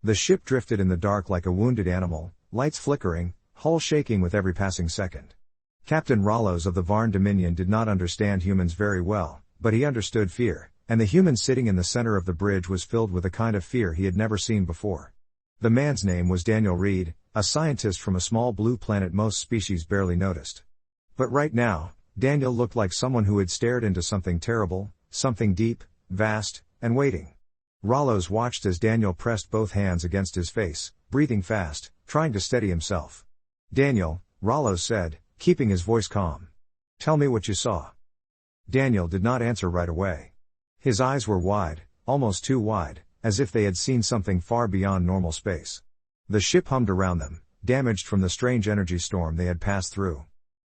The ship drifted in the dark like a wounded animal, lights flickering, hull shaking with every passing second. Captain Rollos of the Varn Dominion did not understand humans very well, but he understood fear, and the human sitting in the center of the bridge was filled with a kind of fear he had never seen before. The man's name was Daniel Reed, a scientist from a small blue planet most species barely noticed. But right now, Daniel looked like someone who had stared into something terrible, something deep, vast, and waiting. Rollos watched as Daniel pressed both hands against his face, breathing fast, trying to steady himself. "Daniel," Rollos said, keeping his voice calm. "Tell me what you saw." Daniel did not answer right away. His eyes were wide, almost too wide, as if they had seen something far beyond normal space. The ship hummed around them, damaged from the strange energy storm they had passed through.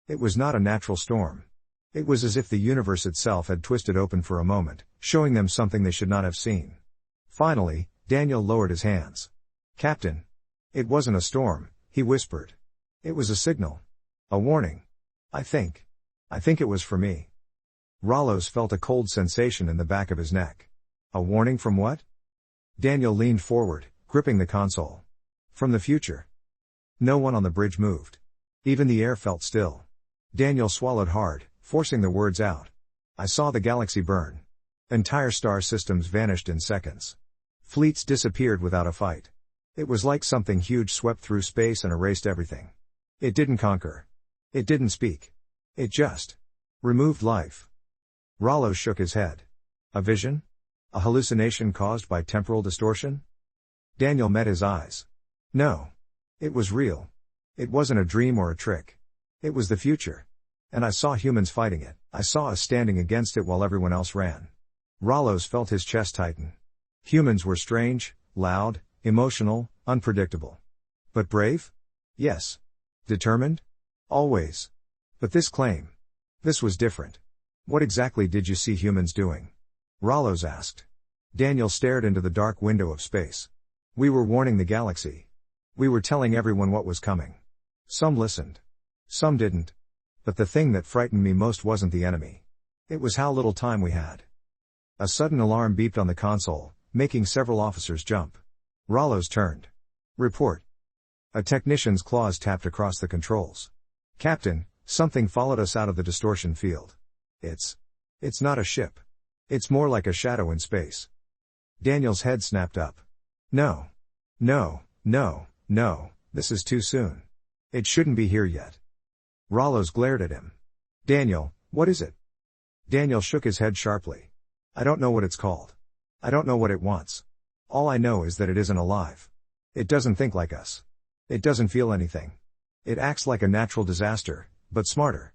It was not a natural storm. It was as if the universe itself had twisted open for a moment, showing them something they should not have seen. Finally, Daniel lowered his hands. "Captain." "It wasn't a storm," he whispered. "It was a signal. A warning. I think it was for me." Rollos felt a cold sensation in the back of his neck. A warning from what? Daniel leaned forward, gripping the console. "From the future." No one on the bridge moved. Even the air felt still. Daniel swallowed hard, forcing the words out. "I saw the galaxy burn. Entire star systems vanished in seconds. Fleets disappeared without a fight. It was like something huge swept through space and erased everything. It didn't conquer. It didn't speak. It just removed life." Rollos shook his head. "A vision? A hallucination caused by temporal distortion?" Daniel met his eyes. "No. It was real. It wasn't a dream or a trick. It was the future. And I saw humans fighting it. I saw us standing against it while everyone else ran." Rollos felt his chest tighten. Humans were strange, loud, emotional, unpredictable. But brave? Yes. Determined? Always. But this claim. This was different. "What exactly did you see humans doing?" Rollos asked. Daniel stared into the dark window of space. "We were warning the galaxy. We were telling everyone what was coming. Some listened. Some didn't. But the thing that frightened me most wasn't the enemy. It was how little time we had." A sudden alarm beeped on the console, making several officers jump. Rollos turned. "Report." A technician's claws tapped across the controls. "Captain, something followed us out of the distortion field. It's not a ship. It's more like a shadow in space." Daniel's head snapped up. No, this is too soon. It shouldn't be here yet." Rollos glared at him. "Daniel, what is it?" Daniel shook his head sharply. "I don't know what it's called. I don't know what it wants. All I know is that it isn't alive. It doesn't think like us. It doesn't feel anything. It acts like a natural disaster, but smarter."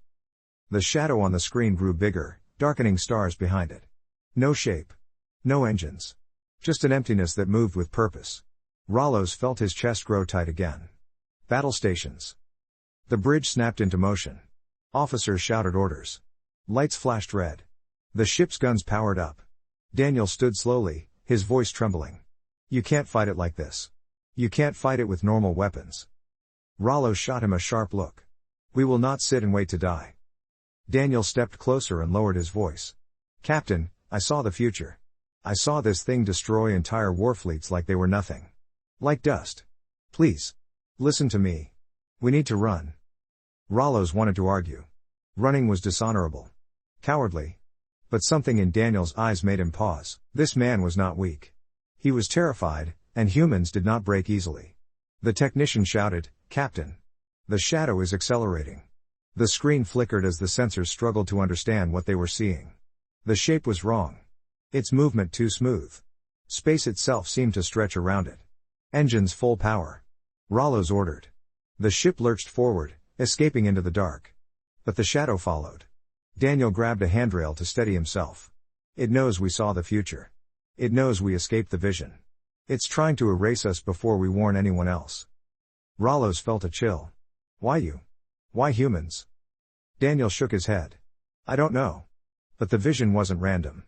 The shadow on the screen grew bigger, darkening stars behind it. No shape. No engines. Just an emptiness that moved with purpose. Rollos felt his chest grow tight again. Battle stations. The bridge snapped into motion. Officers shouted orders. Lights flashed red. The ship's guns powered up. Daniel stood slowly, his voice trembling. "You can't fight it like this. You can't fight it with normal weapons." Rollos shot him a sharp look. "We will not sit and wait to die." Daniel stepped closer and lowered his voice. "Captain, I saw the future. I saw this thing destroy entire warfleets like they were nothing. Like dust. Please. Listen to me. We need to run." Rollos wanted to argue. Running was dishonorable. Cowardly. But something in Daniel's eyes made him pause. This man was not weak. He was terrified, and humans did not break easily. The technician shouted, "Captain. The shadow is accelerating." The screen flickered as the sensors struggled to understand what they were seeing. The shape was wrong. Its movement too smooth. Space itself seemed to stretch around it. "Engines full power." Rollos ordered. The ship lurched forward, escaping into the dark. But the shadow followed. Daniel grabbed a handrail to steady himself. "It knows we saw the future. It knows we escaped the vision. It's trying to erase us before we warn anyone else." Rollos felt a chill. "Why you? Why humans?" Daniel shook his head. "I don't know. But the vision wasn't random.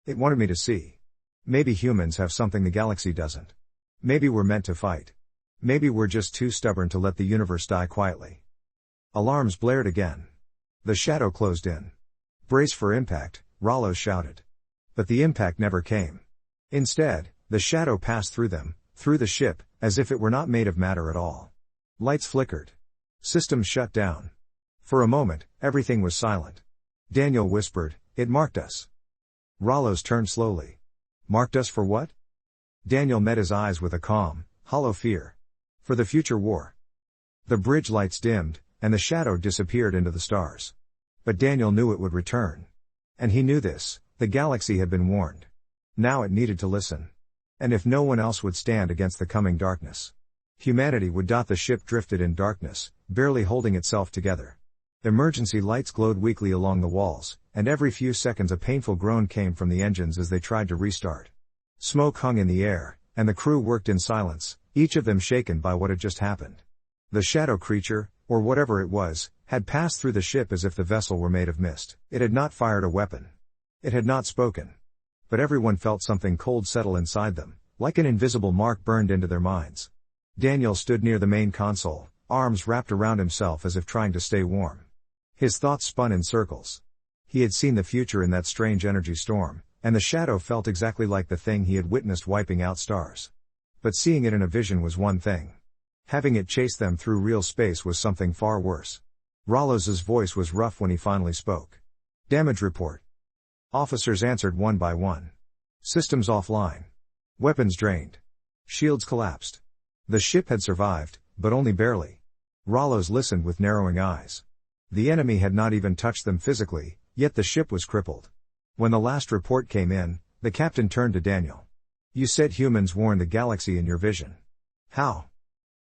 It wanted me to see. Maybe humans have something the galaxy doesn't. Maybe we're meant to fight. Maybe we're just too stubborn to let the universe die quietly." Alarms blared again. The shadow closed in. "Brace for impact," Rollos shouted. But the impact never came. Instead, the shadow passed through them, through the ship, as if it were not made of matter at all. Lights flickered. Systems shut down. For a moment, everything was silent. Daniel whispered, "It marked us." Rallos turned slowly. "Marked us for what?" Daniel met his eyes with a calm, hollow fear. "For the future war." The bridge lights dimmed, and the shadow disappeared into the stars. But Daniel knew it would return. And he knew this, the galaxy had been warned. Now it needed to listen. And if no one else would stand against the coming darkness, humanity would. The ship drifted in darkness, barely holding itself together. Emergency lights glowed weakly along the walls, and every few seconds a painful groan came from the engines as they tried to restart. Smoke hung in the air, and the crew worked in silence, each of them shaken by what had just happened. The shadow creature, or whatever it was, had passed through the ship as if the vessel were made of mist. It had not fired a weapon. It had not spoken. But everyone felt something cold settle inside them, like an invisible mark burned into their minds. Daniel stood near the main console, arms wrapped around himself as if trying to stay warm. His thoughts spun in circles. He had seen the future in that strange energy storm, and the shadow felt exactly like the thing he had witnessed wiping out stars. But seeing it in a vision was one thing. Having it chase them through real space was something far worse. Rallos's voice was rough when he finally spoke. "Damage report." Officers answered one by one. "Systems offline. Weapons drained. Shields collapsed." The ship had survived, but only barely. Rallos listened with narrowing eyes. The enemy had not even touched them physically, yet the ship was crippled. When the last report came in, the captain turned to Daniel. "You said humans warned the galaxy in your vision. How?"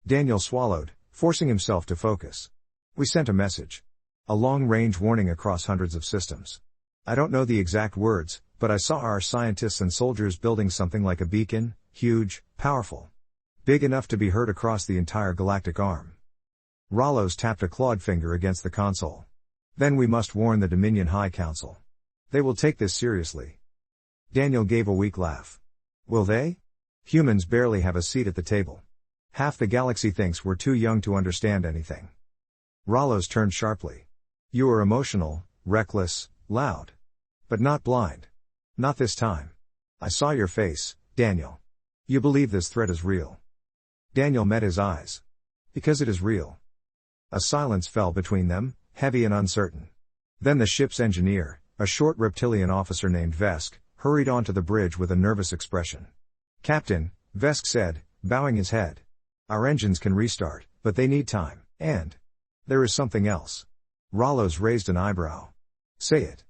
Daniel swallowed, forcing himself to focus. "We sent a message. A long-range warning across hundreds of systems. I don't know the exact words, but I saw our scientists and soldiers building something like a beacon, huge, powerful. Big enough to be heard across the entire galactic arm." Rallos tapped a clawed finger against the console. "Then we must warn the Dominion High Council. They will take this seriously." Daniel gave a weak laugh. "Will they? Humans barely have a seat at the table. Half the galaxy thinks we're too young to understand anything." Rallos turned sharply. "You are emotional, reckless, loud. But not blind. Not this time. I saw your face, Daniel. You believe this threat is real." Daniel met his eyes. "Because it is real." A silence fell between them, heavy and uncertain. Then the ship's engineer, a short reptilian officer named Vesk, hurried onto the bridge with a nervous expression. "Captain," Vesk said, bowing his head. "Our engines can restart, but they need time, and there is something else." Rallos raised an eyebrow. "Say it."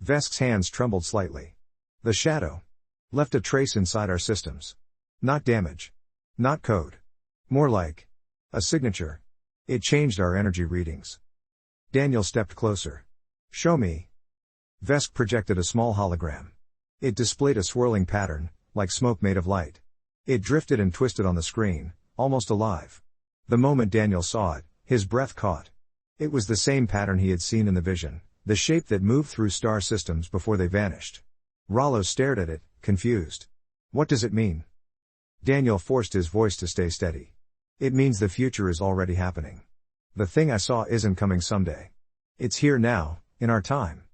Vesk's hands trembled slightly. "The shadow left a trace inside our systems. Not damage. Not code. More like a signature. It changed our energy readings." Daniel stepped closer. "Show me." Vesk projected a small hologram. It displayed a swirling pattern, like smoke made of light. It drifted and twisted on the screen, almost alive. The moment Daniel saw it, his breath caught. It was the same pattern he had seen in the vision, the shape that moved through star systems before they vanished. Rallos stared at it, confused. "What does it mean?" Daniel forced his voice to stay steady. "It means the future is already happening. The thing I saw isn't coming someday. It's here now, in our time."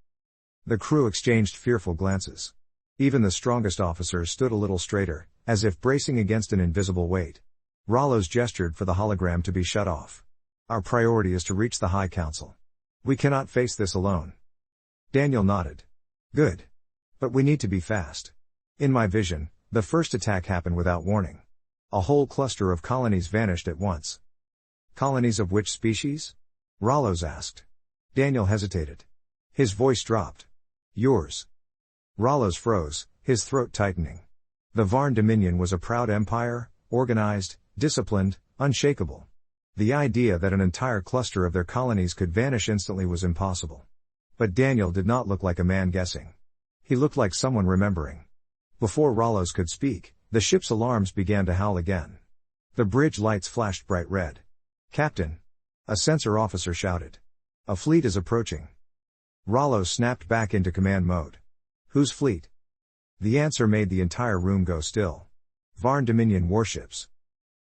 The crew exchanged fearful glances. Even the strongest officers stood a little straighter, as if bracing against an invisible weight. Rallos gestured for the hologram to be shut off. "Our priority is to reach the High Council. We cannot face this alone." Daniel nodded. "Good. But we need to be fast. In my vision, the first attack happened without warning. A whole cluster of colonies vanished at once." "Colonies of which species?" Rallos asked. Daniel hesitated. His voice dropped. "Yours." Rallos froze, his throat tightening. The Varn Dominion was a proud empire, organized, disciplined, unshakable. The idea that an entire cluster of their colonies could vanish instantly was impossible. But Daniel did not look like a man guessing. He looked like someone remembering. Before Rallos could speak, the ship's alarms began to howl again. The bridge lights flashed bright red. "Captain!" a sensor officer shouted. "A fleet is approaching." Rallos snapped back into command mode. "Whose fleet?" The answer made the entire room go still. "Varn Dominion warships."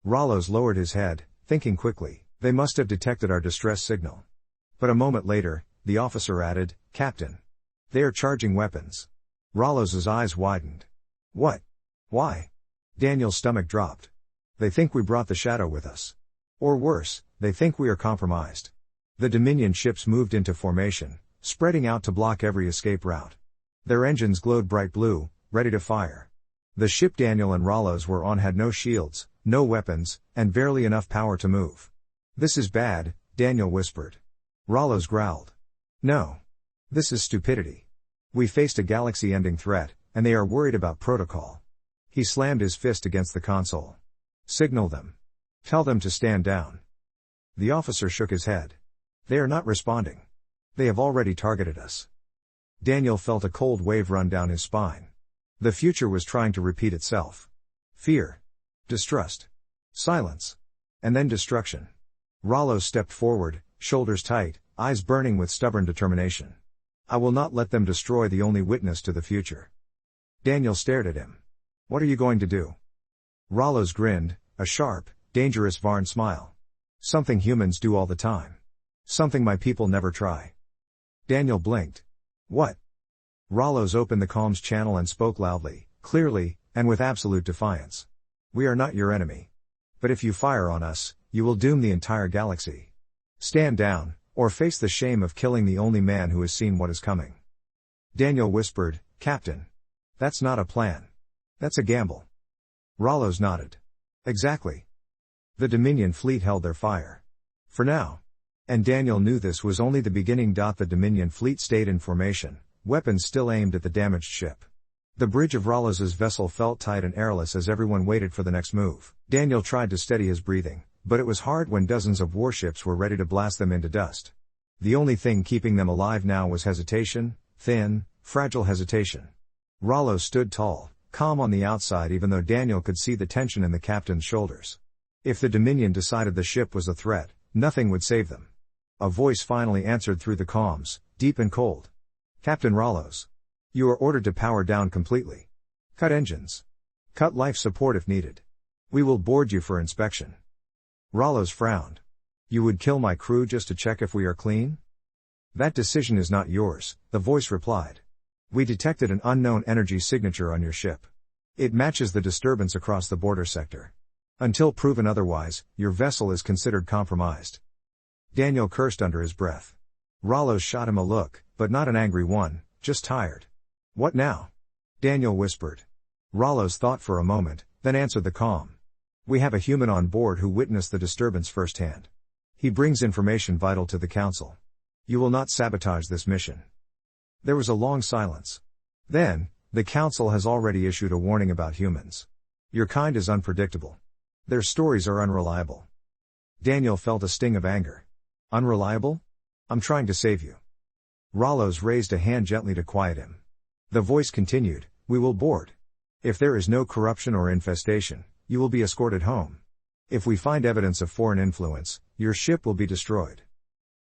Rallos lowered his head, thinking quickly, "They must have detected our distress signal." But a moment later, the officer added, "Captain. They are charging weapons." Rallos's eyes widened. "What? Why?" Daniel's stomach dropped. They think we brought the shadow with us. Or worse, they think we are compromised. The Dominion ships moved into formation, spreading out to block every escape route. Their engines glowed bright blue, ready to fire. The ship Daniel and Rollos were on had no shields, no weapons, and barely enough power to move. "This is bad," Daniel whispered. Rollos growled. "No. This is stupidity. We faced a galaxy-ending threat, and they are worried about protocol." He slammed his fist against the console. "Signal them. Tell them to stand down." The officer shook his head. "They are not responding. They have already targeted us." Daniel felt a cold wave run down his spine. The future was trying to repeat itself. Fear. Distrust. Silence. And then destruction. Rollos stepped forward, shoulders tight, eyes burning with stubborn determination. "I will not let them destroy the only witness to the future." Daniel stared at him. "What are you going to do?" Rollos grinned, a sharp, dangerous Varn smile. "Something humans do all the time. Something my people never try." Daniel blinked. "What?" Rollos opened the comms channel and spoke loudly, clearly, and with absolute defiance. "We are not your enemy. But if you fire on us, you will doom the entire galaxy. Stand down, or face the shame of killing the only man who has seen what is coming." Daniel whispered, "Captain. That's not a plan. That's a gamble." Rollos nodded. "Exactly." The Dominion fleet held their fire. For now. And Daniel knew this was only the beginning. The Dominion fleet stayed in formation, weapons still aimed at the damaged ship. The bridge of Rollos's vessel felt tight and airless as everyone waited for the next move. Daniel tried to steady his breathing, but it was hard when dozens of warships were ready to blast them into dust. The only thing keeping them alive now was hesitation, thin, fragile hesitation. Rollos stood tall, calm on the outside even though Daniel could see the tension in the captain's shoulders. If the Dominion decided the ship was a threat, nothing would save them. A voice finally answered through the comms, deep and cold. "Captain Rollos. You are ordered to power down completely. Cut engines. Cut life support if needed. We will board you for inspection." Rollos frowned. "You would kill my crew just to check if we are clean?" "That decision is not yours," the voice replied. "We detected an unknown energy signature on your ship. It matches the disturbance across the border sector. Until proven otherwise, your vessel is considered compromised." Daniel cursed under his breath. Rollos shot him a look, but not an angry one, just tired. "What now?" Daniel whispered. Rollos thought for a moment, then answered the comm. "We have a human on board who witnessed the disturbance firsthand. He brings information vital to the Council. You will not sabotage this mission." There was a long silence. Then, "The Council has already issued a warning about humans. Your kind is unpredictable. Their stories are unreliable." Daniel felt a sting of anger. "Unreliable? I'm trying to save you." Rollos raised a hand gently to quiet him. The voice continued, "We will board. If there is no corruption or infestation, you will be escorted home. If we find evidence of foreign influence, your ship will be destroyed."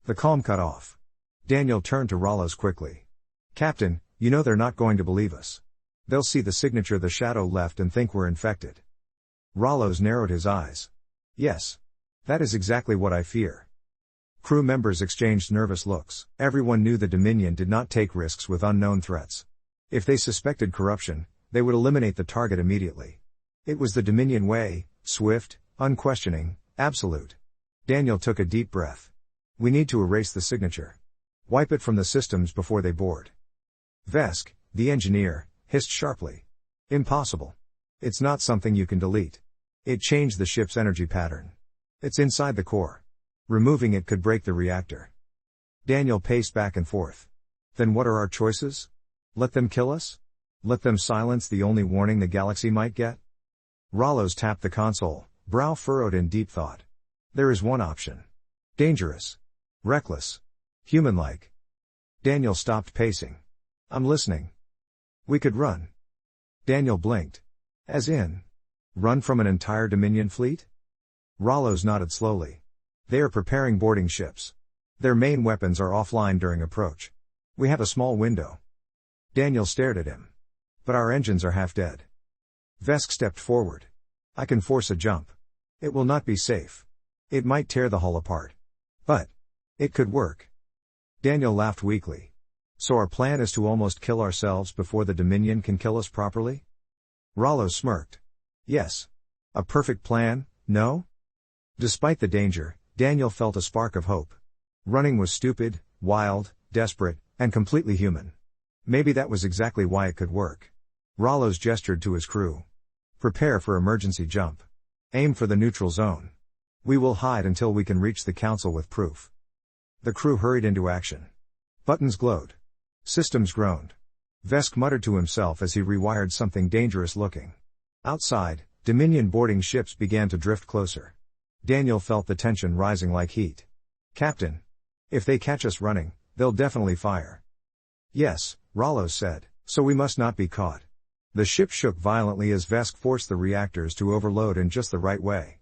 The comm cut off. Daniel turned to Rollos quickly. "Captain, you know they're not going to believe us. They'll see the signature the shadow left and think we're infected." Rollos narrowed his eyes. "Yes. That is exactly what I fear." Crew members exchanged nervous looks. Everyone knew the Dominion did not take risks with unknown threats. If they suspected corruption, they would eliminate the target immediately. It was the Dominion way, swift, unquestioning, absolute. Daniel took a deep breath. "We need to erase the signature. Wipe it from the systems before they board." Vesk, the engineer, hissed sharply. "Impossible. It's not something you can delete. It changed the ship's energy pattern. It's inside the core. Removing it could break the reactor." Daniel paced back and forth. "Then what are our choices? Let them kill us? Let them silence the only warning the galaxy might get?" Rollos tapped the console, brow furrowed in deep thought. "There is one option. Dangerous. Reckless. Human-like." Daniel stopped pacing. "I'm listening." "We could run." Daniel blinked. "As in? Run from an entire Dominion fleet?" Rollos nodded slowly. "They are preparing boarding ships. Their main weapons are offline during approach. We have a small window." Daniel stared at him. "But our engines are half dead." Vesk stepped forward. "I can force a jump. It will not be safe. It might tear the hull apart. But it could work." Daniel laughed weakly. "So our plan is to almost kill ourselves before the Dominion can kill us properly?" Rollos smirked. "Yes. A perfect plan, no? Despite the danger, Daniel felt a spark of hope. Running was stupid, wild, desperate, and completely human. Maybe that was exactly why it could work. Rollos gestured to his crew. Prepare for emergency jump. Aim for the neutral zone. We will hide until we can reach the council with proof. The crew hurried into action. Buttons glowed. Systems groaned. Vesk muttered to himself as he rewired something dangerous looking. Outside, Dominion boarding ships began to drift closer. Daniel felt the tension rising like heat. Captain. If they catch us running, they'll definitely fire. Yes, Rollos said, so we must not be caught. The ship shook violently as Vesk forced the reactors to overload in just the right way.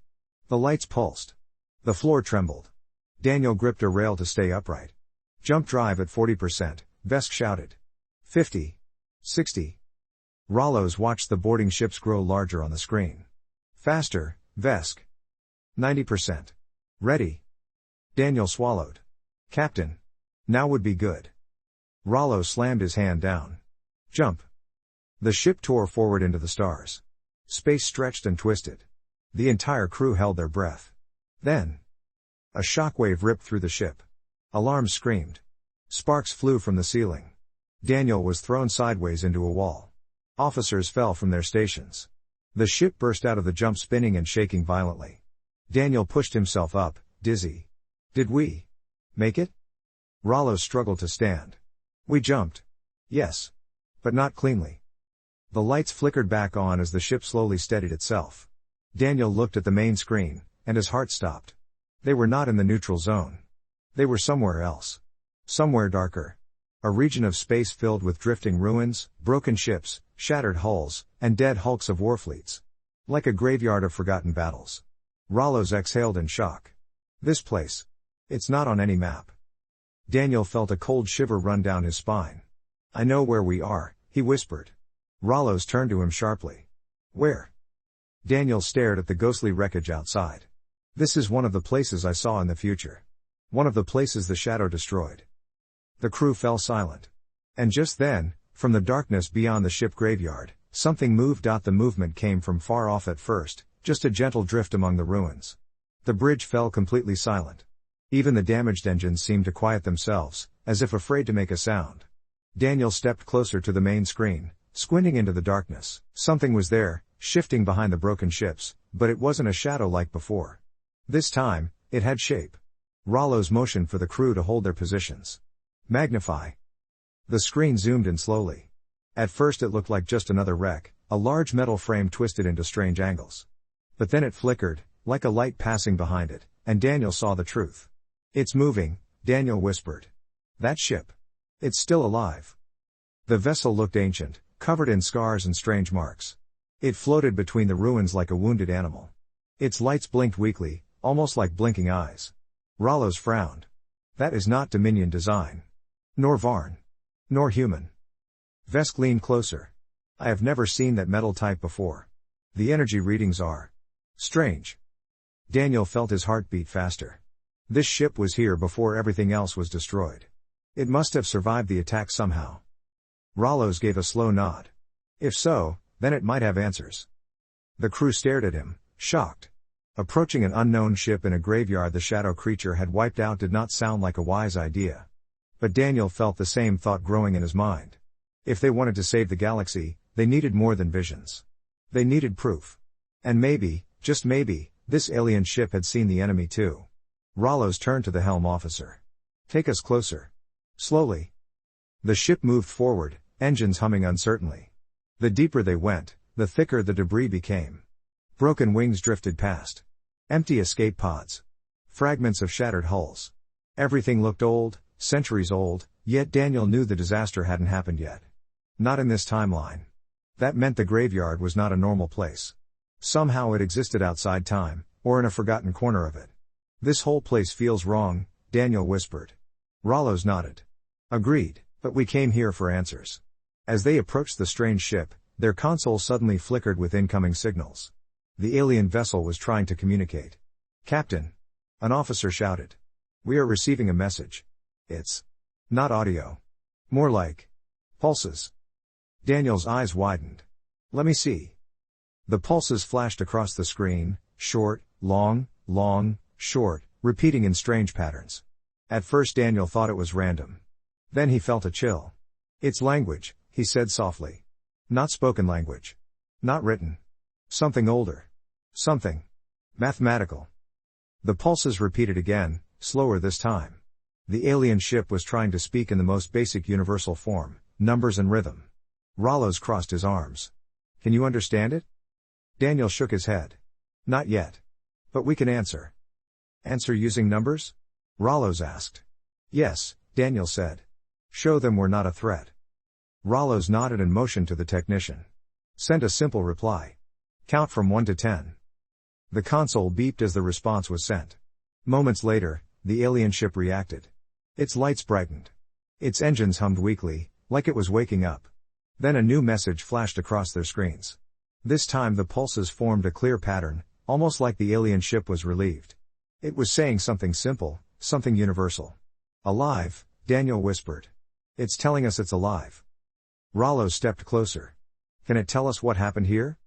The lights pulsed. The floor trembled. Daniel gripped a rail to stay upright. Jump drive at 40%, Vesk shouted. 50. 60. Rollos watched the boarding ships grow larger on the screen. Faster, Vesk. 90%. Ready. Daniel swallowed. Captain. Now would be good. Rollos slammed his hand down. Jump. The ship tore forward into the stars. Space stretched and twisted. The entire crew held their breath. Then, a shockwave ripped through the ship. Alarms screamed. Sparks flew from the ceiling. Daniel was thrown sideways into a wall. Officers fell from their stations. The ship burst out of the jump, spinning and shaking violently. Daniel pushed himself up, dizzy. Did we make it? Rollos struggled to stand. We jumped. Yes. But not cleanly. The lights flickered back on as the ship slowly steadied itself. Daniel looked at the main screen, and his heart stopped. They were not in the neutral zone. They were somewhere else. Somewhere darker. A region of space filled with drifting ruins, broken ships, shattered hulls, and dead hulks of warfleets. Like a graveyard of forgotten battles. Rollos exhaled in shock. This place. It's not on any map. Daniel felt a cold shiver run down his spine. I know where we are, he whispered. Rollos turned to him sharply. Where? Daniel stared at the ghostly wreckage outside. This is one of the places I saw in the future. One of the places the shadow destroyed. The crew fell silent. And just then, from the darkness beyond the ship graveyard, something moved. The movement came from far off at first, just a gentle drift among the ruins. The bridge fell completely silent. Even the damaged engines seemed to quiet themselves, as if afraid to make a sound. Daniel stepped closer to the main screen, squinting into the darkness. Something was there, shifting behind the broken ships, but it wasn't a shadow like before. This time, it had shape. Rollos motioned for the crew to hold their positions. Magnify. The screen zoomed in slowly. At first it looked like just another wreck, a large metal frame twisted into strange angles. But then it flickered, like a light passing behind it, and Daniel saw the truth. It's moving, Daniel whispered. That ship. It's still alive. The vessel looked ancient, covered in scars and strange marks. It floated between the ruins like a wounded animal. Its lights blinked weakly, almost like blinking eyes. Rollos frowned. That is not Dominion design. Nor Varn. Nor human. Vesk leaned closer. I have never seen that metal type before. The energy readings are strange. Daniel felt his heart beat faster. This ship was here before everything else was destroyed. It must have survived the attack somehow. Rollos gave a slow nod. If so, then it might have answers. The crew stared at him, shocked. Approaching an unknown ship in a graveyard the shadow creature had wiped out did not sound like a wise idea. But Daniel felt the same thought growing in his mind. If they wanted to save the galaxy, they needed more than visions. They needed proof. And maybe, just maybe, this alien ship had seen the enemy too. Rollos turned to the helm officer. Take us closer. Slowly. The ship moved forward, engines humming uncertainly. The deeper they went, the thicker the debris became. Broken wings drifted past. Empty escape pods. Fragments of shattered hulls. Everything looked old, centuries old, yet Daniel knew the disaster hadn't happened yet. Not in this timeline. That meant the graveyard was not a normal place. Somehow it existed outside time, or in a forgotten corner of it. This whole place feels wrong, Daniel whispered. Rollos nodded. Agreed, but we came here for answers. As they approached the strange ship, their console suddenly flickered with incoming signals. The alien vessel was trying to communicate. Captain. An officer shouted. We are receiving a message. It's not audio. More like pulses. Daniel's eyes widened. Let me see. The pulses flashed across the screen, short, long, long, short, repeating in strange patterns. At first Daniel thought it was random. Then he felt a chill. It's language, he said softly. Not spoken language. Not written. Something older. Something mathematical. The pulses repeated again, slower this time. The alien ship was trying to speak in the most basic universal form, numbers and rhythm. Rollos crossed his arms. Can you understand it? Daniel shook his head. Not yet. But we can answer. Answer using numbers? Rollos asked. Yes, Daniel said. Show them we're not a threat. Rollos nodded and motioned to the technician. Send a simple reply. Count from 1 to 10. The console beeped as the response was sent. Moments later, the alien ship reacted. Its lights brightened. Its engines hummed weakly, like it was waking up. Then a new message flashed across their screens. This time the pulses formed a clear pattern, almost like the alien ship was relieved. It was saying something simple, something universal. Alive, Daniel whispered. It's telling us it's alive. Rollo stepped closer. Can it tell us what happened here?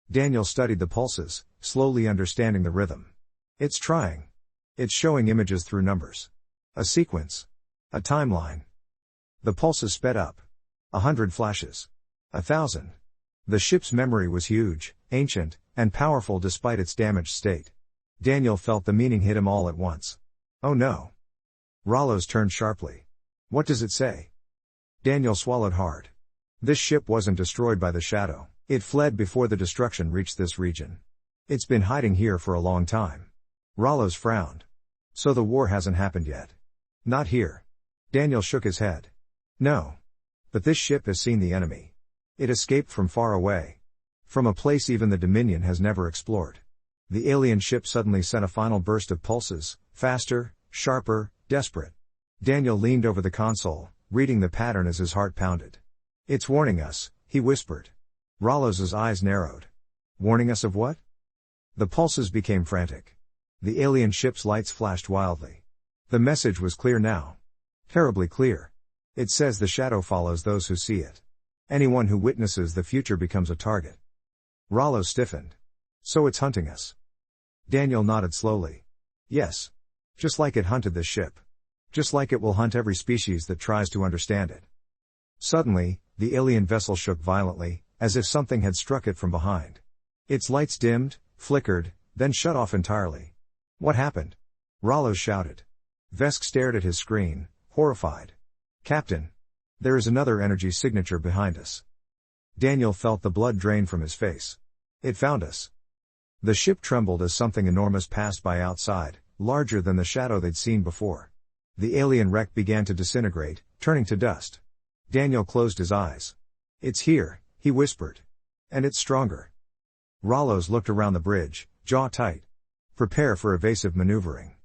Daniel studied the pulses, slowly understanding the rhythm. It's trying. It's showing images through numbers. A sequence. A timeline. The pulses sped up. 100 flashes. 1,000. The ship's memory was huge, ancient, and powerful despite its damaged state. Daniel felt the meaning hit him all at once. Oh no. Rollos turned sharply. What does it say? Daniel swallowed hard. This ship wasn't destroyed by the shadow. It fled before the destruction reached this region. It's been hiding here for a long time. Rollos frowned. So the war hasn't happened yet. Not here. Daniel shook his head. No. But this ship has seen the enemy. It escaped from far away. From a place even the Dominion has never explored. The alien ship suddenly sent a final burst of pulses, faster, sharper, desperate. Daniel leaned over the console, reading the pattern as his heart pounded. It's warning us, he whispered. Rollos's eyes narrowed. Warning us of what? The pulses became frantic. The alien ship's lights flashed wildly. The message was clear now. Terribly clear. It says the shadow follows those who see it. Anyone who witnesses the future becomes a target. Rollo stiffened. So it's hunting us. Daniel nodded slowly. Yes. Just like it hunted this ship. Just like it will hunt every species that tries to understand it. Suddenly, the alien vessel shook violently, as if something had struck it from behind. Its lights dimmed, flickered, then shut off entirely. What happened? Rollo shouted. Vesk stared at his screen, horrified. Captain. There is another energy signature behind us. Daniel felt the blood drain from his face. It found us. The ship trembled as something enormous passed by outside, larger than the shadow they'd seen before. The alien wreck began to disintegrate, turning to dust. Daniel closed his eyes. It's here, he whispered. And it's stronger. Rollos looked around the bridge, jaw tight. Prepare for evasive maneuvering.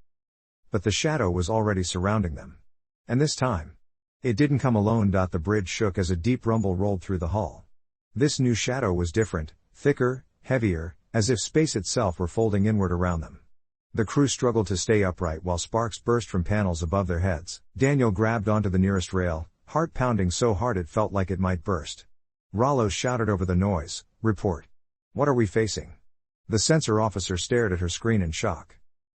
But the shadow was already surrounding them. And this time, it didn't come alone. The bridge shook as a deep rumble rolled through the hull. This new shadow was different, thicker, heavier, as if space itself were folding inward around them. The crew struggled to stay upright while sparks burst from panels above their heads. Daniel grabbed onto the nearest rail, heart pounding so hard it felt like it might burst. Rollos shouted over the noise, report. What are we facing? The sensor officer stared at her screen in shock.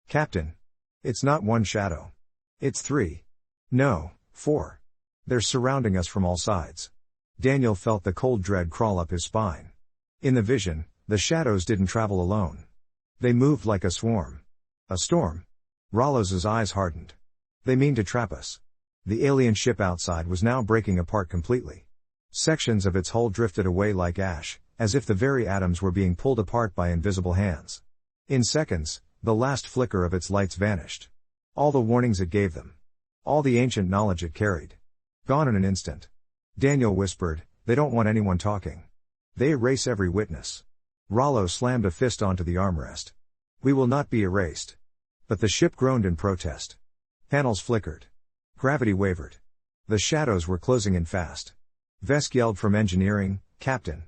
Captain. It's not one shadow. It's 3. No, 4. They're surrounding us from all sides. Daniel felt the cold dread crawl up his spine. In the vision, the shadows didn't travel alone. They moved like a swarm. A storm. Rollos's eyes hardened. They mean to trap us. The alien ship outside was now breaking apart completely. Sections of its hull drifted away like ash, as if the very atoms were being pulled apart by invisible hands. In seconds, the last flicker of its lights vanished. All the warnings it gave them. All the ancient knowledge it carried. Gone in an instant. Daniel whispered, they don't want anyone talking. They erase every witness. Rollo slammed a fist onto the armrest. We will not be erased. But the ship groaned in protest. Panels flickered. Gravity wavered. The shadows were closing in fast. Vesk yelled from engineering, Captain.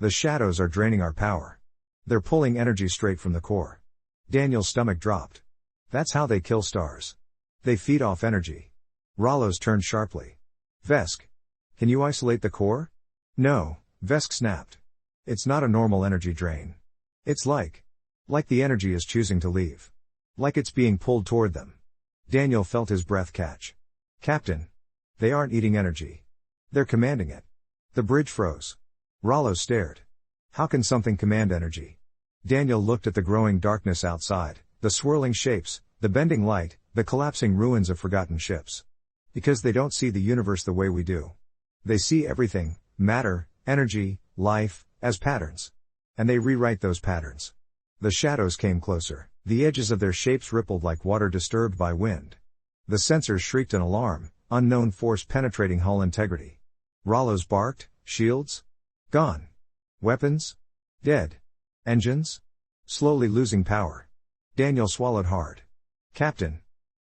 The shadows are draining our power. They're pulling energy straight from the core. Daniel's stomach dropped. That's how they kill stars. They feed off energy. Rollos turned sharply. Vesk. Can you isolate the core? No, Vesk snapped. It's not a normal energy drain. It's like the energy is choosing to leave. Like it's being pulled toward them. Daniel felt his breath catch. Captain. They aren't eating energy. They're commanding it. The bridge froze. Rollo stared. How can something command energy? Daniel looked at the growing darkness outside, the swirling shapes, the bending light, the collapsing ruins of forgotten ships. Because they don't see the universe the way we do. They see everything, matter, energy, life, as patterns. And they rewrite those patterns. The shadows came closer, the edges of their shapes rippled like water disturbed by wind. The sensors shrieked an alarm, unknown force penetrating hull integrity. Rollos barked, shields? Gone. Weapons? Dead. Engines? Slowly losing power. Daniel swallowed hard. Captain.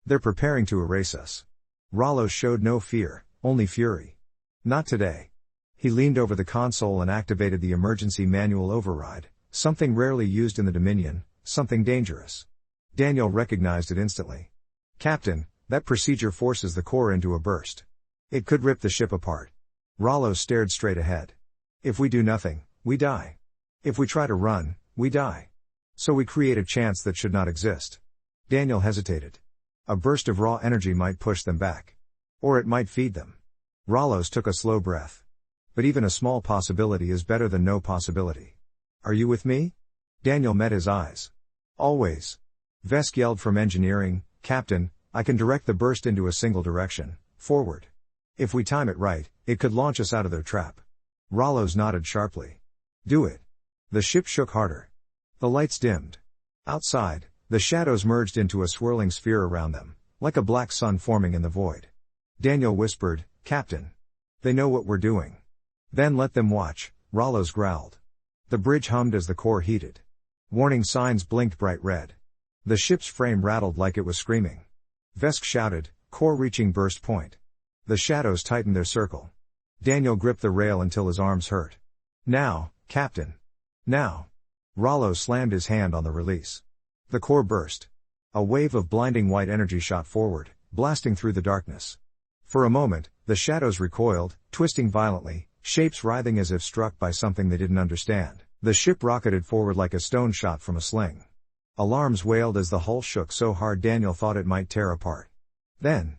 They're preparing to erase us. Rollo showed no fear, only fury. Not today. He leaned over the console and activated the emergency manual override, something rarely used in the Dominion, something dangerous. Daniel recognized it instantly. Captain, that procedure forces the core into a burst. It could rip the ship apart. Rollo stared straight ahead. If we do nothing, we die. If we try to run, we die. So we create a chance that should not exist. Daniel hesitated. A burst of raw energy might push them back. Or it might feed them. Rollos took a slow breath. But even a small possibility is better than no possibility. Are you with me? Daniel met his eyes. Always. Vesk yelled from engineering, Captain, I can direct the burst into a single direction, forward. If we time it right, it could launch us out of their trap. Rollos nodded sharply. Do it. The ship shook harder. The lights dimmed. Outside, the shadows merged into a swirling sphere around them, like a black sun forming in the void. Daniel whispered, Captain. They know what we're doing. Then let them watch, Rollos growled. The bridge hummed as the core heated. Warning signs blinked bright red. The ship's frame rattled like it was screaming. Vesk shouted, core reaching burst point. The shadows tightened their circle. Daniel gripped the rail until his arms hurt. Now, Captain. Now. Rollo slammed his hand on the release. The core burst. A wave of blinding white energy shot forward, blasting through the darkness. For a moment, the shadows recoiled, twisting violently, shapes writhing as if struck by something they didn't understand. The ship rocketed forward like a stone shot from a sling. Alarms wailed as the hull shook so hard Daniel thought it might tear apart. Then,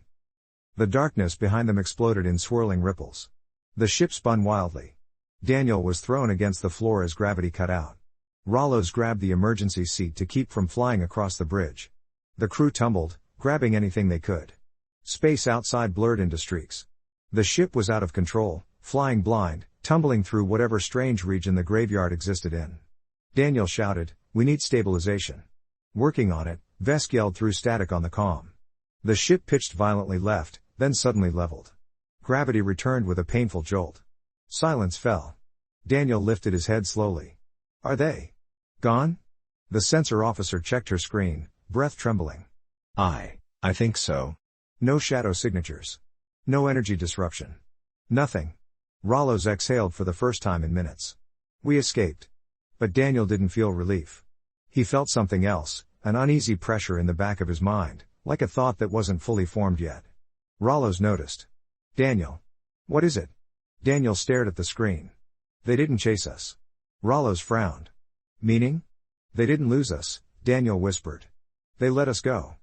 the darkness behind them exploded in swirling ripples. The ship spun wildly. Daniel was thrown against the floor as gravity cut out. Rollos grabbed the emergency seat to keep from flying across the bridge. The crew tumbled, grabbing anything they could. Space outside blurred into streaks. The ship was out of control, flying blind, tumbling through whatever strange region the graveyard existed in. Daniel shouted, we need stabilization. Working on it, Vesk yelled through static on the comm. The ship pitched violently left, then suddenly leveled. Gravity returned with a painful jolt. Silence fell. Daniel lifted his head slowly. Are they gone? The sensor officer checked her screen, breath trembling. I think so. No shadow signatures. No energy disruption. Nothing. Rollos exhaled for the first time in minutes. We escaped. But Daniel didn't feel relief. He felt something else, an uneasy pressure in the back of his mind, like a thought that wasn't fully formed yet. Rollos noticed. Daniel. What is it? Daniel stared at the screen. They didn't chase us. Rollos frowned. Meaning? They didn't lose us, Daniel whispered. They let us go.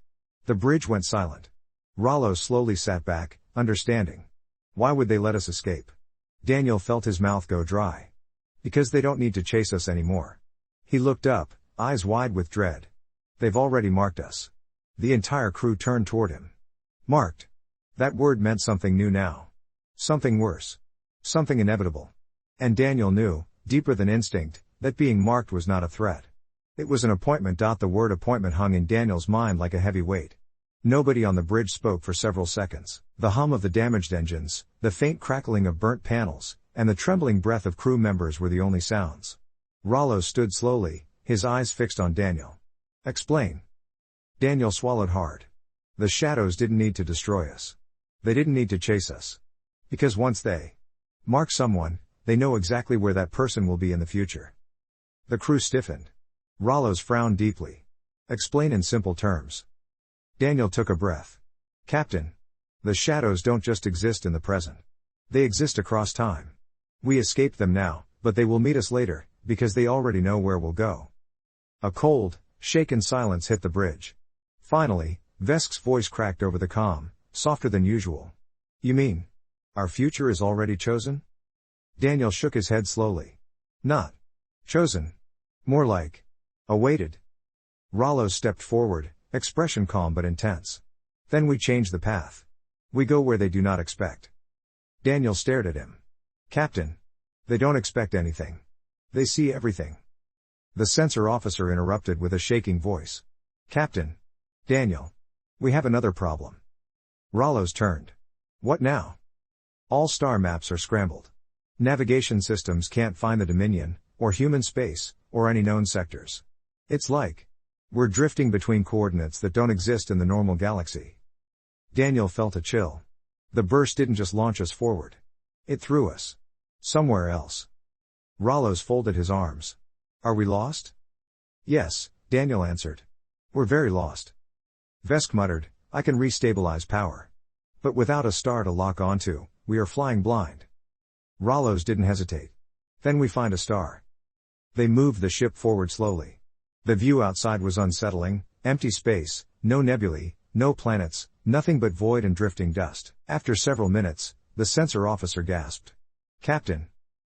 The bridge went silent. Rollos slowly sat back, understanding. Why would they let us escape? Daniel felt his mouth go dry. Because they don't need to chase us anymore. He looked up, eyes wide with dread. They've already marked us. The entire crew turned toward him. Marked. That word meant something new now. Something worse. Something inevitable. And Daniel knew, deeper than instinct, that being marked was not a threat. It was an appointment. The word appointment hung in Daniel's mind like a heavy weight. Nobody on the bridge spoke for several seconds. The hum of the damaged engines, the faint crackling of burnt panels, and the trembling breath of crew members were the only sounds. Rollo stood slowly, his eyes fixed on Daniel. Explain. Daniel swallowed hard. The shadows didn't need to destroy us. They didn't need to chase us. Because once they mark someone, they know exactly where that person will be in the future. The crew stiffened. Rollos frowned deeply. Explain in simple terms. Daniel took a breath. Captain. The shadows don't just exist in the present. They exist across time. We escaped them now, but they will meet us later, because they already know where we'll go. A cold, shaken silence hit the bridge. Finally, Vesk's voice cracked over the comm, softer than usual. You mean, our future is already chosen? Daniel shook his head slowly. Not chosen. More like awaited. Rollo stepped forward, expression calm but intense. Then we change the path. We go where they do not expect. Daniel stared at him. Captain. They don't expect anything. They see everything. The sensor officer interrupted with a shaking voice. Captain. Daniel. We have another problem. Rollo's turned. What now? All star maps are scrambled. Navigation systems can't find the Dominion, or human space, or any known sectors. It's like we're drifting between coordinates that don't exist in the normal galaxy. Daniel felt a chill. The burst didn't just launch us forward. It threw us somewhere else. Rollo's folded his arms. Are we lost? Yes, Daniel answered. We're very lost. Vesk muttered, I can restabilize power. But without a star to lock onto, we are flying blind. Rollo's didn't hesitate. Then we find a star. They moved the ship forward slowly. The view outside was unsettling, empty space, no nebulae, no planets, nothing but void and drifting dust. After several minutes, the sensor officer gasped. Captain.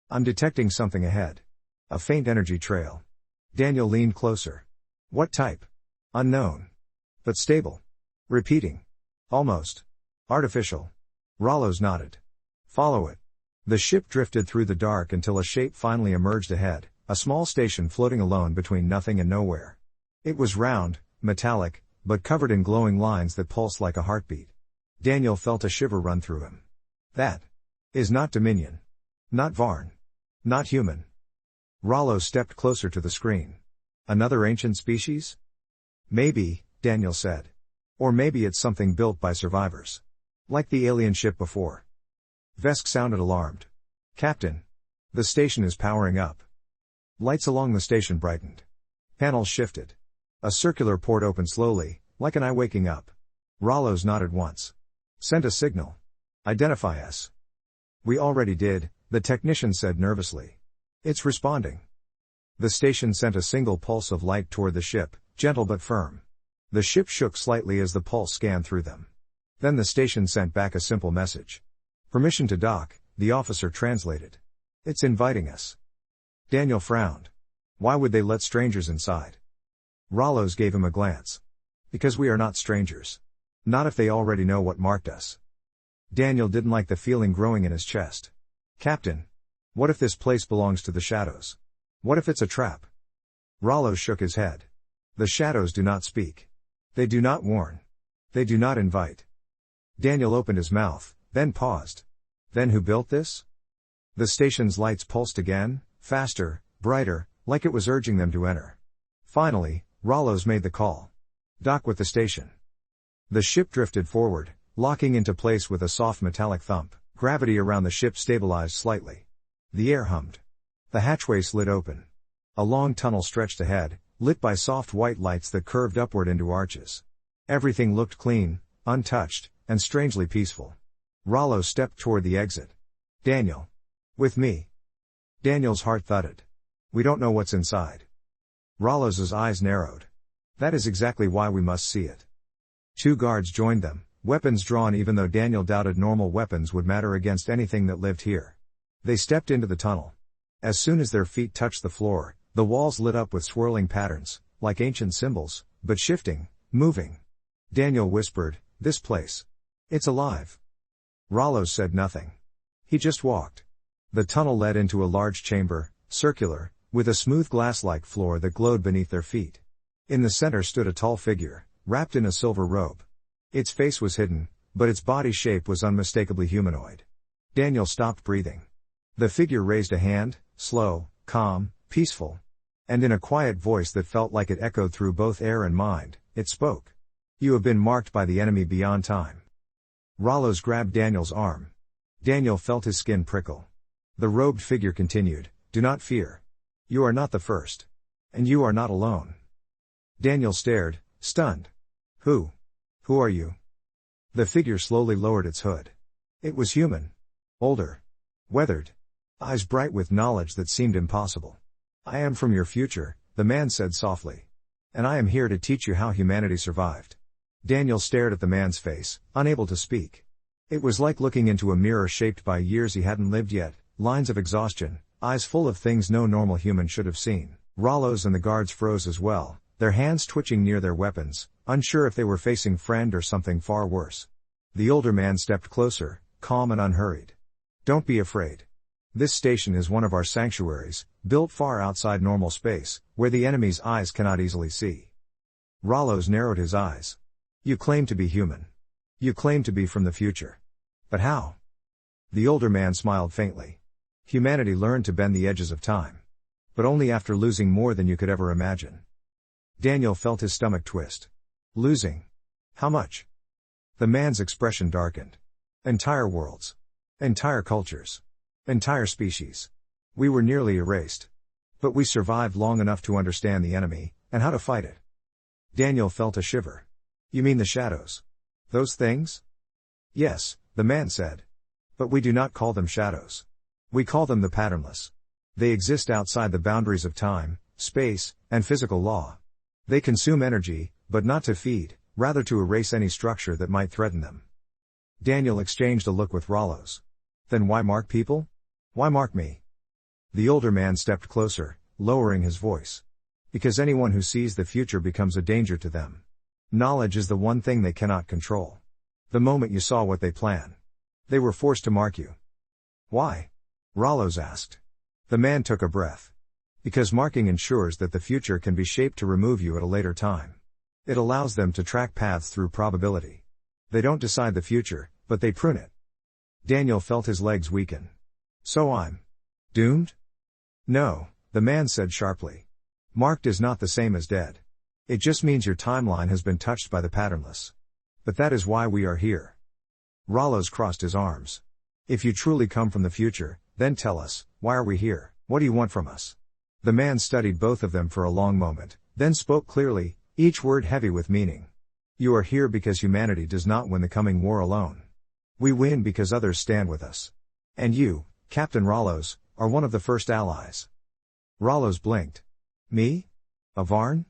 I'm detecting something ahead. A faint energy trail. Daniel leaned closer. What type? Unknown. But stable. Repeating. Almost. Artificial. Rollo's nodded. Follow it. The ship drifted through the dark until a shape finally emerged ahead, a small station floating alone between nothing and nowhere. It was round, metallic, but covered in glowing lines that pulsed like a heartbeat. Daniel felt a shiver run through him. That is not Dominion. Not Varn. Not human. Rollo stepped closer to the screen. Another ancient species? Maybe, Daniel said. Or maybe it's something built by survivors. Like the alien ship before. Vesk sounded alarmed. Captain. The station is powering up. Lights along the station brightened. Panels shifted. A circular port opened slowly, like an eye waking up. Rollo's nodded once. Send a signal. Identify us. We already did, the technician said nervously. It's responding. The station sent a single pulse of light toward the ship, gentle but firm. The ship shook slightly as the pulse scanned through them. Then the station sent back a simple message. Permission to dock, the officer translated. It's inviting us. Daniel frowned. Why would they let strangers inside? Rollo's gave him a glance. Because we are not strangers. Not if they already know what marked us. Daniel didn't like the feeling growing in his chest. Captain. What if this place belongs to the shadows? What if it's a trap? Rollo shook his head. The shadows do not speak. They do not warn. They do not invite. Daniel opened his mouth, then paused. Then who built this? The station's lights pulsed again, faster, brighter, like it was urging them to enter. Finally, Rollo's made the call. Dock with the station. The ship drifted forward, locking into place with a soft metallic thump. Gravity around the ship stabilized slightly. The air hummed. The hatchway slid open. A long tunnel stretched ahead, lit by soft white lights that curved upward into arches. Everything looked clean, untouched, and strangely peaceful. Rollo stepped toward the exit. Daniel. With me. Daniel's heart thudded. We don't know what's inside. Rollo's eyes narrowed. That is exactly why we must see it. 2 guards joined them, weapons drawn even though Daniel doubted normal weapons would matter against anything that lived here. They stepped into the tunnel. As soon as their feet touched the floor, the walls lit up with swirling patterns, like ancient symbols, but shifting, moving. Daniel whispered, this place. It's alive. Rollo said nothing. He just walked. The tunnel led into a large chamber, circular, with a smooth glass-like floor that glowed beneath their feet. In the center stood a tall figure, wrapped in a silver robe. Its face was hidden, but its body shape was unmistakably humanoid. Daniel stopped breathing. The figure raised a hand, slow, calm, peaceful. And in a quiet voice that felt like it echoed through both air and mind, it spoke. You have been marked by the enemy beyond time. Rollo's grabbed Daniel's arm. Daniel felt his skin prickle. The robed figure continued, do not fear. You are not the first. And you are not alone. Daniel stared, stunned. Who are you? The figure slowly lowered its hood. It was human. Older. Weathered. Eyes bright with knowledge that seemed impossible. I am from your future, the man said softly. And I am here to teach you how humanity survived. Daniel stared at the man's face, unable to speak. It was like looking into a mirror shaped by years he hadn't lived yet, lines of exhaustion, eyes full of things no normal human should have seen. Rollos and the guards froze as well, their hands twitching near their weapons, unsure if they were facing friend or something far worse. The older man stepped closer, calm and unhurried. Don't be afraid. This station is one of our sanctuaries, built far outside normal space, where the enemy's eyes cannot easily see. Rollos narrowed his eyes. You claim to be human. You claim to be from the future. But how? The older man smiled faintly. Humanity learned to bend the edges of time. But only after losing more than you could ever imagine. Daniel felt his stomach twist. Losing? How much? The man's expression darkened. Entire worlds. Entire cultures. Entire species. We were nearly erased. But we survived long enough to understand the enemy, and how to fight it. Daniel felt a shiver. You mean the shadows? Those things? Yes, the man said. But we do not call them shadows. We call them the patternless. They exist outside the boundaries of time, space, and physical law. They consume energy, but not to feed, rather to erase any structure that might threaten them. Daniel exchanged a look with Rollos. Then why mark people? Why mark me? The older man stepped closer, lowering his voice. Because anyone who sees the future becomes a danger to them. Knowledge is the one thing they cannot control. The moment you saw what they plan, they were forced to mark you. Why? Rollos asked. The man took a breath. Because marking ensures that the future can be shaped to remove you at a later time. It allows them to track paths through probability. They don't decide the future, but they prune it. Daniel felt his legs weaken. So I'm doomed? No, the man said sharply. Marked is not the same as dead. It just means your timeline has been touched by the patternless. But that is why we are here. Rollos crossed his arms. If you truly come from the future, then tell us, why are we here? What do you want from us? The man studied both of them for a long moment, then spoke clearly, each word heavy with meaning. You are here because humanity does not win the coming war alone. We win because others stand with us. And you, Captain Rollos, are one of the first allies. Rollos blinked. Me? A Varn?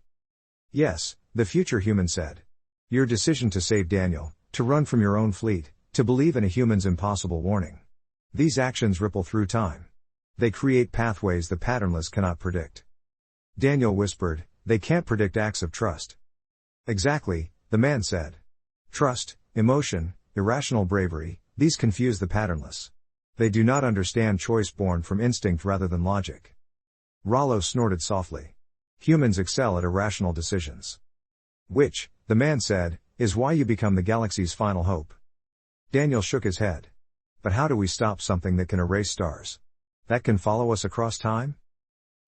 Yes, the future human said. Your decision to save Daniel, to run from your own fleet, to believe in a human's impossible warning. These actions ripple through time. They create pathways the patternless cannot predict. Daniel whispered, they can't predict acts of trust. Exactly, the man said. Trust, emotion, irrational bravery, these confuse the patternless. They do not understand choice born from instinct rather than logic. Rollos snorted softly. Humans excel at irrational decisions. Which, the man said, is why you become the galaxy's final hope. Daniel shook his head. But how do we stop something that can erase stars? That can follow us across time?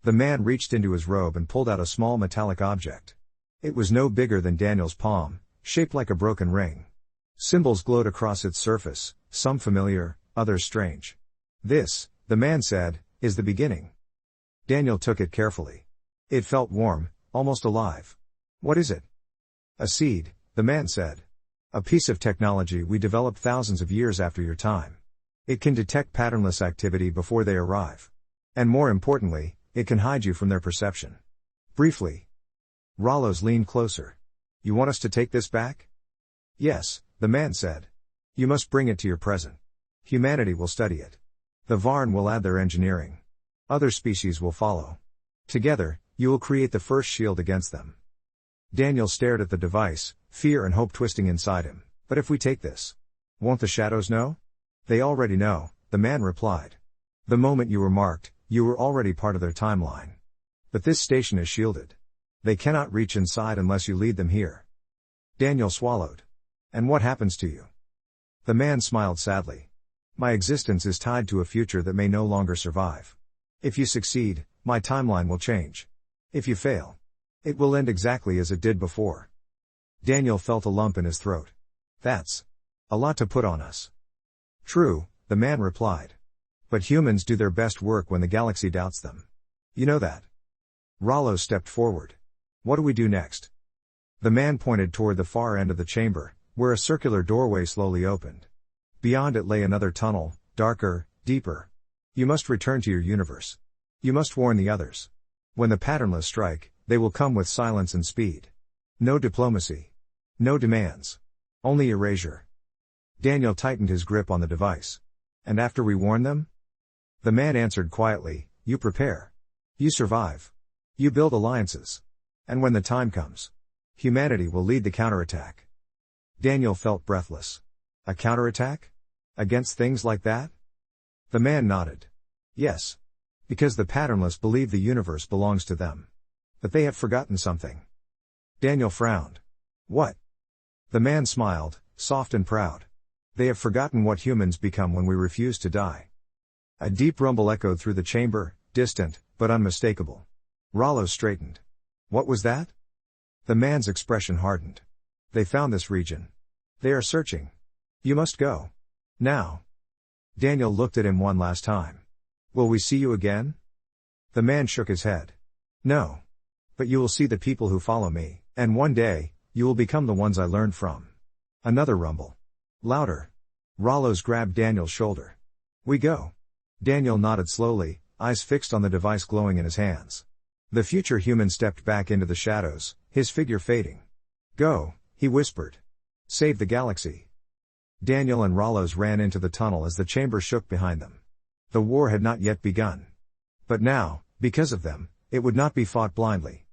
The man reached into his robe and pulled out a small metallic object. It was no bigger than Daniel's palm, shaped like a broken ring. Symbols glowed across its surface, some familiar, others strange. This, the man said, is the beginning. Daniel took it carefully. It felt warm, almost alive. What is it? A seed, the man said. A piece of technology we developed thousands of years after your time. It can detect patternless activity before they arrive. And more importantly, it can hide you from their perception. Briefly. Rollos leaned closer. You want us to take this back? Yes, the man said. You must bring it to your present. Humanity will study it. The Varn will add their engineering. Other species will follow. Together, you will create the first shield against them. Daniel stared at the device, fear and hope twisting inside him. But if we take this, won't the shadows know? They already know, the man replied. The moment you were marked, you were already part of their timeline. But this station is shielded. They cannot reach inside unless you lead them here. Daniel swallowed. And what happens to you? The man smiled sadly. My existence is tied to a future that may no longer survive. If you succeed, my timeline will change. If you fail, it will end exactly as it did before. Daniel felt a lump in his throat. That's a lot to put on us. True, the man replied. But humans do their best work when the galaxy doubts them. You know that. Rollos stepped forward. What do we do next? The man pointed toward the far end of the chamber, where a circular doorway slowly opened. Beyond it lay another tunnel, darker, deeper. You must return to your universe. You must warn the others. When the patternless strike, they will come with silence and speed. No diplomacy. No demands. Only erasure. Daniel tightened his grip on the device. And after we warn them? The man answered quietly, you prepare. You survive. You build alliances. And when the time comes, humanity will lead the counterattack. Daniel felt breathless. A counterattack? Against things like that? The man nodded. Yes. Because the patternless believe the universe belongs to them. But they have forgotten something. Daniel frowned. What? The man smiled, soft and proud. They have forgotten what humans become when we refuse to die. A deep rumble echoed through the chamber, distant, but unmistakable. Rollo straightened. What was that? The man's expression hardened. They found this region. They are searching. You must go. Now. Daniel looked at him one last time. Will we see you again? The man shook his head. No. But you will see the people who follow me, and one day, you will become the ones I learned from. Another rumble. Louder. Rollos grabbed Daniel's shoulder. We go. Daniel nodded slowly, eyes fixed on the device glowing in his hands. The future human stepped back into the shadows, his figure fading. Go, he whispered. Save the galaxy. Daniel and Rollos ran into the tunnel as the chamber shook behind them. The war had not yet begun. But now, because of them, it would not be fought blindly.